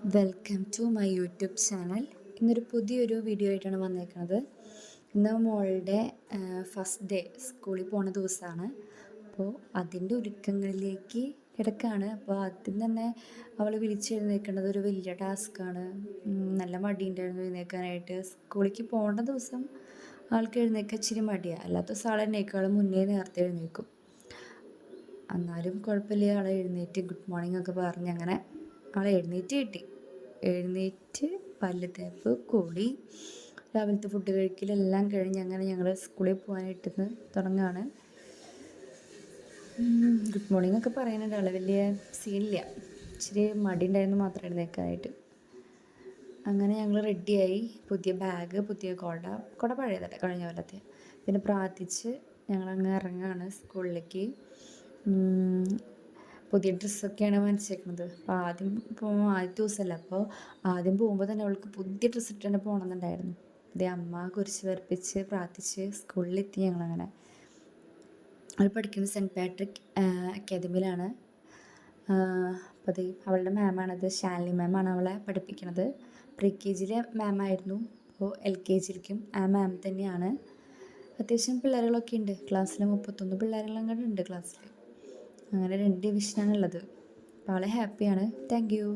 Welcome to my YouTube channel. ഇന്നൊരു പുതിയൊരു video ആയിട്ടാണ് വന്നേക്കുന്നത്. ഇന്ന് മോളുടെ ഫസ്റ്റ് ഡേ സ്കൂളിൽ പോണ ദിവസമാണ്. അപ്പോൾ അതിൻ്റെ ഒരുക്കങ്ങളിലേക്ക് കിടക്കുകയാണ്. അപ്പോൾ ആദ്യം തന്നെ അവൾ വിളിച്ചെഴുന്നേൽക്കേണ്ടത് ഒരു വലിയ ടാസ്ക്കാണ്. നല്ല മടിയുണ്ടായിരുന്നു എഴുന്നേൽക്കാനായിട്ട്. സ്കൂളിലേക്ക് പോകേണ്ട ദിവസം ആൾക്ക് എഴുന്നേൽക്കാൻ ഇച്ചിരി മടിയാണ്. അല്ലാത്ത ദിവസം ആൾ എന്നേക്കാളും മുന്നേ നേരത്തെ എഴുന്നേൽക്കും. എന്നാലും കുഴപ്പമില്ല, ആളെ എഴുന്നേറ്റ് ഗുഡ് മോർണിംഗ് ഒക്കെ പറഞ്ഞ് അങ്ങനെ ആളെ എഴുന്നേറ്റ് പല്ല് തേപ്പ്, കുളി, രാവിലത്തെ ഫുഡ് കഴിക്കലെല്ലാം കഴിഞ്ഞ് അങ്ങനെ ഞങ്ങൾ സ്കൂളിൽ പോകാനായിട്ട് തുടങ്ങുകയാണ്. ഗുഡ് മോർണിംഗ് ഒക്കെ പറയാനുണ്ട്. ആൾ വലിയ സീനില്ല, ഇച്ചിരി മടി ഉണ്ടായിരുന്നു മാത്രം എഴുന്നേൽക്കാനായിട്ട്. അങ്ങനെ ഞങ്ങൾ റെഡിയായി. പുതിയ ബാഗ്, പുതിയ കുട പഴയതട്ടെ, കഴിഞ്ഞ കൊല്ലത്തെ. പിന്നെ പ്രാർത്ഥിച്ച് ഞങ്ങളങ്ങ് ഇറങ്ങുകയാണ് സ്കൂളിലേക്ക്. പുതിയ ഡ്രസ്സൊക്കെയാണ് വാങ്ങിച്ചേക്കുന്നത്. അപ്പോൾ ആദ്യത്തെ ദിവസമല്ല, അപ്പോൾ ആദ്യം പോകുമ്പോൾ തന്നെ അവൾക്ക് പുതിയ ഡ്രസ്സ് ഇട്ട് തന്നെ പോകണമെന്നുണ്ടായിരുന്നു. അതേ അമ്മ കുരിശ് വരപ്പിച്ച് പ്രാർത്ഥിച്ച് സ്കൂളിലെത്തി. ഞങ്ങളങ്ങനെ അവൾ പഠിക്കുന്നത് സെൻറ്റ് പാട്രിക് അക്കാദമിയിലാണ്. അപ്പോൾ അത് അവളുടെ മാമാണത്, ഷാലിനി മാമാണ് അവളെ പഠിപ്പിക്കുന്നത്. പ്രീ കെ ജിയിലെ മാമായിരുന്നു, അപ്പോൾ എൽ കെ ജിയിലേക്കും ആ മാം തന്നെയാണ്. അത്യാവശ്യം പിള്ളേരുകളൊക്കെ ഉണ്ട് ക്ലാസ്സിൽ. 31 പിള്ളേരെല്ലാം കൂടെ ഉണ്ട് ക്ലാസ്സിൽ. അങ്ങനെ 2 ഡിവിഷനാണുള്ളത്. അപ്പോൾ ആളെ ഹാപ്പിയാണ്. Thank you.